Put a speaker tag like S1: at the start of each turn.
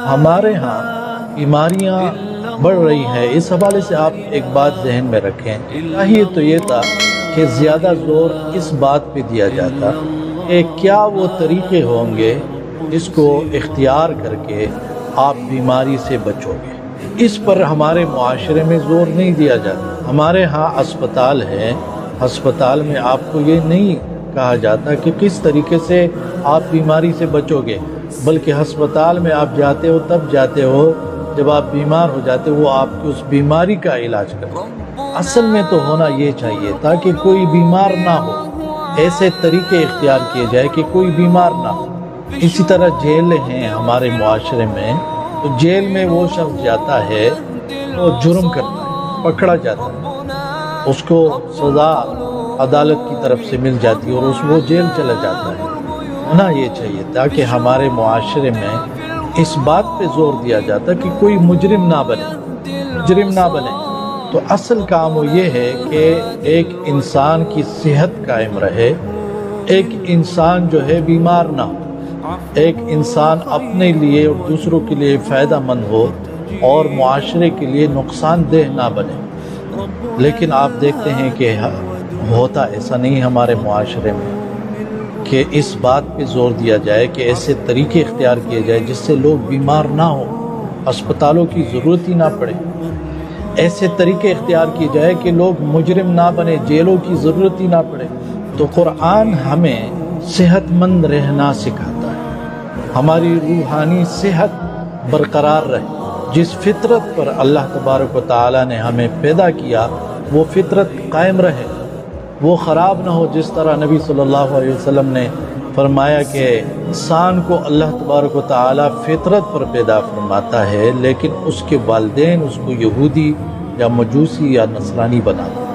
S1: ہمارے ہاں بیماریاں بڑھ رہی ہیں، اس حوالے سے آپ ایک بات ذہن میں رکھیں۔ چاہیے تو یہ تھا کہ زیادہ زور اس بات پہ دیا جاتا کہ کیا وہ طریقے ہوں گے جس کو اختیار کر کے آپ بیماری سے بچو گے۔ اس پر ہمارے معاشرے میں زور نہیں دیا جاتا۔ ہمارے ہاں اسپتال ہے، ہسپتال میں آپ کو یہ نہیں کہا جاتا کہ کس طریقے سے آپ بیماری سے بچو گے، بلکہ ہسپتال میں آپ جاتے ہو تب جاتے ہو جب آپ بیمار ہو جاتے ہو، وہ آپ کی اس بیماری کا علاج کرتے ہیں۔ اصل میں تو ہونا یہ چاہیے تاکہ کوئی بیمار نہ ہو، ایسے طریقے اختیار کیے جائے کہ کوئی بیمار نہ ہو۔ اسی طرح جیلیں ہیں ہمارے معاشرے میں، تو جیل میں وہ شخص جاتا ہے وہ جرم کرتا ہے، پکڑا جاتا ہے، اس کو سزا عدالت کی طرف سے مل جاتی ہے اور وہ جیل چلا جاتا ہے۔ ہونا یہ چاہیے تاکہ ہمارے معاشرے میں اس بات پہ زور دیا جاتا کہ کوئی مجرم نہ بنے۔ تو اصل کام وہ یہ ہے کہ ایک انسان کی صحت قائم رہے، ایک انسان جو ہے بیمار نہ ہو، ایک انسان اپنے لیے اور دوسروں کے لیے فائدہ مند ہو اور معاشرے کے لیے نقصان دہ نہ بنے۔ لیکن آپ دیکھتے ہیں کہ ہوتا ایسا نہیں ہمارے معاشرے میں کہ اس بات پہ زور دیا جائے کہ ایسے طریقے اختیار کیے جائے جس سے لوگ بیمار نہ ہوں، اسپتالوں کی ضرورت ہی نہ پڑے، ایسے طریقے اختیار کیے جائے کہ لوگ مجرم نہ بنے، جیلوں کی ضرورت ہی نہ پڑے۔ تو قرآن ہمیں صحت مند رہنا سکھاتا ہے، ہماری روحانی صحت برقرار رہے، جس فطرت پر اللہ تبارک و تعالی نے ہمیں پیدا کیا وہ فطرت قائم رہے، وہ خراب نہ ہو۔ جس طرح نبی صلی اللہ علیہ وسلم نے فرمایا کہ انسان کو اللہ تبارک و تعالی فطرت پر پیدا فرماتا ہے، لیکن اس کے والدین اس کو یہودی یا مجوسی یا نصرانی بناتے ہیں۔